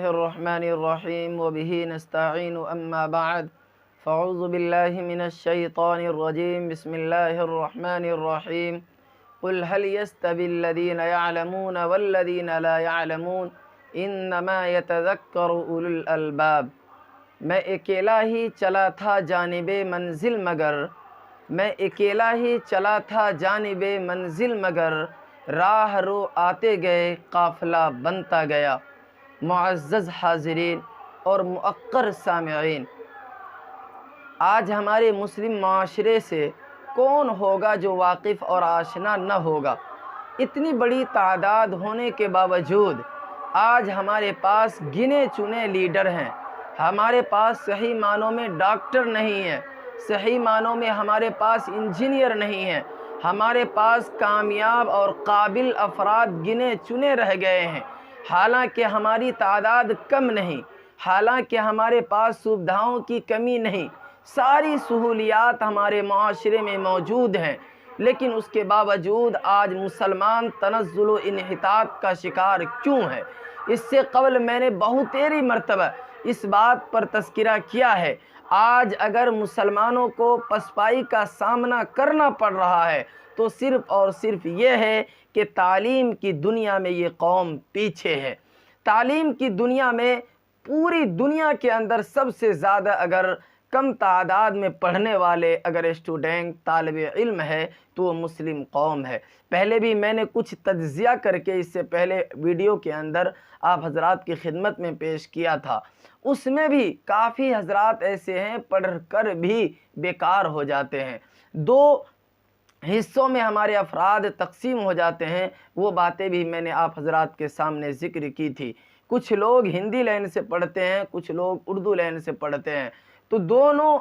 बिस्मिल्लाहिर्रहमानिर्रहीम व बिही नस्तईनु अम्मा बअद फ़अऊज़ु बिल्लाहि मिनश्शैतानिर्रजीम बिस्मिल्लाहिर्रहमानिर्रहीम क़ुल हल यस्तविल्लज़ीना यअलमून वल्लज़ीना ला यअलमून इन्नमा यतज़क्करु उलुल अलबाब। मैं अकेला ही चला था जानिबे मंजिल मगर, मैं अकेला ही चला था जानिबे मंजिल मगर, राह रो आते गए काफ़िला बनता गया। मुअज़्ज़ज़ हाज़िरीन और मुअक्कर सामिईन, आज हमारे मुस्लिम माशरे से कौन होगा जो वाकिफ़ और आशना न होगा। इतनी बड़ी तादाद होने के बावजूद आज हमारे पास गिने चुने लीडर हैं। हमारे पास सही मानों में डॉक्टर नहीं है, सही मानों में हमारे पास इंजीनियर नहीं है। हमारे पास कामयाब और काबिल अफराद गिने चुने रह गए हैं। हालांकि हमारी तादाद कम नहीं, हालांकि हमारे पास सुविधाओं की कमी नहीं, सारी सहूलियात हमारे माशरे में मौजूद हैं, लेकिन उसके बावजूद आज मुसलमान तनज़्ज़ुल व इन्हितात का शिकार क्यों है। इससे क़ब्ल मैंने बहुतेरी मरतबा इस बात पर तज़किरा किया है। आज अगर मुसलमानों को पसपाई का सामना करना पड़ रहा है तो सिर्फ़ और सिर्फ ये है कि तालीम की दुनिया में ये कौम पीछे है। तालीम की दुनिया में पूरी दुनिया के अंदर सबसे ज़्यादा अगर कम तादाद में पढ़ने वाले अगर स्टूडेंट तालिबे इल्म है तो वो मुस्लिम कौम है। पहले भी मैंने कुछ तज्ज़िया करके इससे पहले वीडियो के अंदर आप हज़रात की खिदमत में पेश किया था। उसमें भी काफ़ी हज़रात ऐसे हैं पढ़ कर भी बेकार हो जाते हैं। दो हिस्सों में हमारे अफराद तकसीम हो जाते हैं। वो बातें भी मैंने आप हज़रात के सामने ज़िक्र की थी। कुछ लोग हिंदी लाइन से पढ़ते हैं, कुछ लोग उर्दू लाइन से पढ़ते हैं, तो दोनों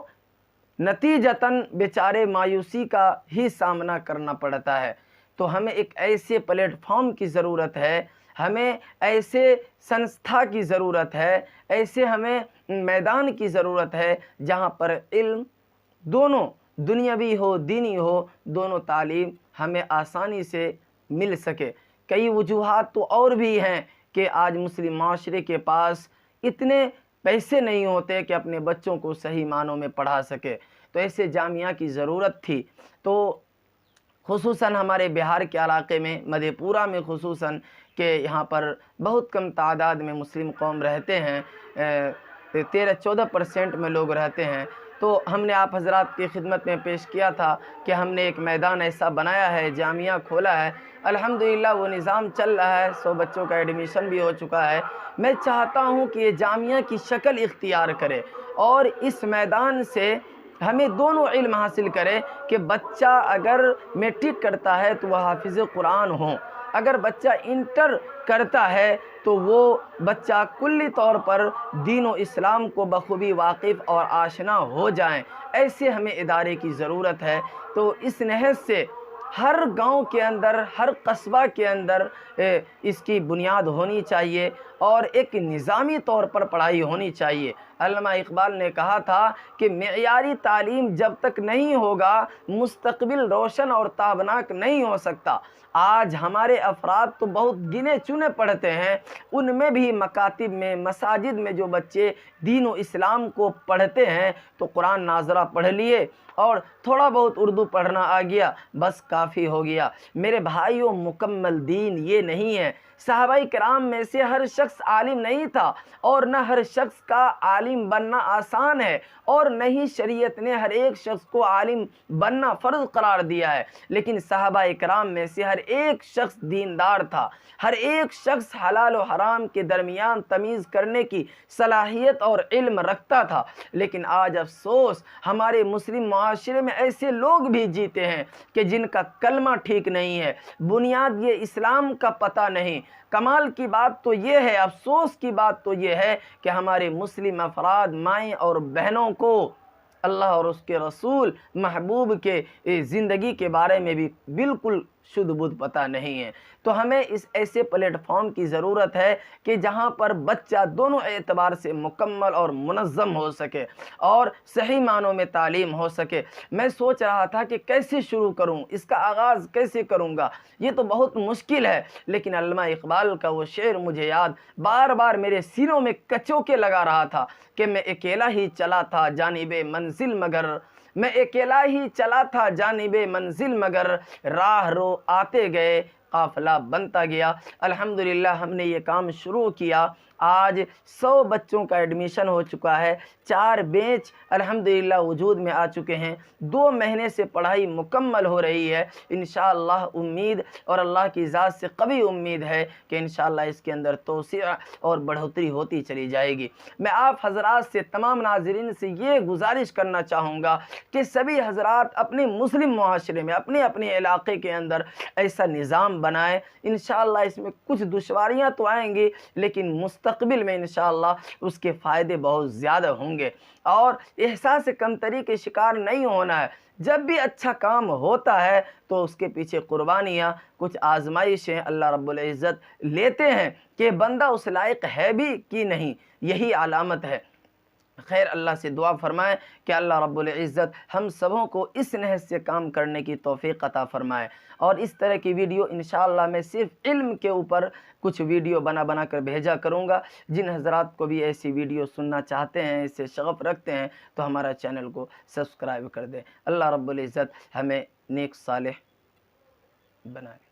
नतीजतन बेचारे मायूसी का ही सामना करना पड़ता है। तो हमें एक ऐसे प्लेटफॉर्म की ज़रूरत है, हमें ऐसे संस्था की ज़रूरत है, ऐसे हमें मैदान की ज़रूरत है जहाँ पर इल्म दोनों दुनियावी हो दीनी हो, दोनों तालीम हमें आसानी से मिल सके। कई वजूहात तो और भी हैं कि आज मुस्लिम माशरे के पास इतने पैसे नहीं होते कि अपने बच्चों को सही मानों में पढ़ा सके, तो ऐसे जामिया की ज़रूरत थी। तो खुसूसन हमारे बिहार के इलाके में, मधेपुरा में खुसूसन कि यहाँ पर बहुत कम तादाद में मुस्लिम कौम रहते हैं, 13-14% में लोग रहते हैं। तो हमने आप हज़रात की खिदमत में पेश किया था कि हमने एक मैदान ऐसा बनाया है, जामिया खोला है। अल्हम्दुलिल्लाह वो निज़ाम चल रहा है, 100 बच्चों का एडमिशन भी हो चुका है। मैं चाहता हूँ कि ये जामिया की शक्ल इख्तियार करे और इस मैदान से हमें दोनों इल्म हासिल करे कि बच्चा अगर मैट्रिक करता है तो वह हाफिज़ कुरान हो, अगर बच्चा इंटर करता है तो वो बच्चा कुल्ली तौर पर दीन व इस्लाम को बखूबी वाकिफ़ और आशना हो जाएं। ऐसे हमें इदारे की ज़रूरत है। तो इस नहज से हर गांव के अंदर, हर कस्बा के अंदर इसकी बुनियाद होनी चाहिए और एक निज़ामी तौर पर पढ़ाई होनी चाहिए। अल्लामा इकबाल ने कहा था कि मेयारी तालीम जब तक नहीं होगा मुस्तकबिल रोशन और ताबनाक नहीं हो सकता। आज हमारे अफराद तो बहुत गिने चुने पढ़ते हैं, उनमें भी मकातिब में, मसाजिद में जो बच्चे दीन व इस्लाम को पढ़ते हैं तो कुरान नाज़रा पढ़ लिए और थोड़ा बहुत उर्दू पढ़ना आ गया, बस काफ़ी हो गया। मेरे भाइयों, मुकम्मल दीन ये नहीं है। सहाबाई किराम में से हर शख्स आलिम नहीं था और न हर शख्स का आलिम बनना आसान है और न ही शरीयत ने हर एक शख्स को आलिम बनना फ़र्ज़ करार दिया है। लेकिन सहाबाई किराम में से हर एक शख्स दीनदार था, हर एक शख्स हलाल और हराम के दरमियान तमीज़ करने की सलाहियत और इल्म रखता था। लेकिन आज अफसोस हमारे मुस्लिम माशरे में ऐसे लोग भी जीते हैं कि जिनका कलमा ठीक नहीं है, बुनियाद ये इस्लाम का पता नहीं। कमाल की बात तो ये है, अफसोस की बात तो ये है कि हमारे मुस्लिम अफराद, माएँ और बहनों को अल्लाह और उसके रसूल महबूब के ज़िंदगी के बारे में भी बिल्कुल शुद्ध बुद्ध पता नहीं है। तो हमें इस ऐसे प्लेटफॉर्म की ज़रूरत है कि जहाँ पर बच्चा दोनों एतबार से मुकम्मल और मुनज़्ज़म हो सके और सही मानों में तालीम हो सके। मैं सोच रहा था कि कैसे शुरू करूँ, इसका आगाज़ कैसे करूँगा, ये तो बहुत मुश्किल है। लेकिन अल्लामा इकबाल का वो शेर मुझे याद बार बार मेरे सीनों में कचोके लगा रहा था कि मैं अकेला ही चला था जानिबे मंजिल मगर, मैं अकेला ही चला था जानिबे मंजिल मगर, राह रो आते गए काफ़िला बनता गया। अल्हम्दुलिल्लाह हमने ये काम शुरू किया। आज 100 बच्चों का एडमिशन हो चुका है, 4 बेंच अल्हम्दुलिल्लाह वजूद में आ चुके हैं, 2 महीने से पढ़ाई मुकम्मल हो रही है। इंशाअल्लाह उम्मीद और अल्लाह की ज़ात से कभी उम्मीद है कि इंशाअल्लाह इसके अंदर तोसिया और बढ़ोतरी होती चली जाएगी। मैं आप हज़रात से, तमाम नाज़रीन से ये गुजारिश करना चाहूँगा कि सभी हज़रात अपने मुस्लिम मुआशरे में, अपने अपने इलाक़े के अंदर ऐसा निज़ाम बनाएं। इंशाअल्लाह इसमें कुछ दुश्वारियाँ तो आएंगी, लेकिन मुस्तक़बिल में इंशाअल्लाह उसके फ़ायदे बहुत ज़्यादा होंगे। और एहसास कमतरी के शिकार नहीं होना है। जब भी अच्छा काम होता है तो उसके पीछे कुर्बानियाँ, कुछ आजमाइशें अल्लाह रब्बुल इज़्ज़त लेते हैं कि बंदा उस लायक है भी कि नहीं, यही अलामत है। खैर, अल्लाह से दुआ फरमाएं कि अल्लाह रब्बुल इज़्ज़त हम सबों को इस नहज से काम करने की तौफ़ीक़ अता फ़रमाए। और इस तरह की वीडियो इंशाअल्लाह मैं सिर्फ़ इल्म के ऊपर कुछ वीडियो बना कर भेजा करूँगा। जिन हज़रात को भी ऐसी वीडियो सुनना चाहते हैं, इससे शग़फ़ रखते हैं, तो हमारा चैनल को सब्सक्राइब कर दें। अल्लाह रब्बुल इज़्ज़त हमें नेक सालेह बनाए।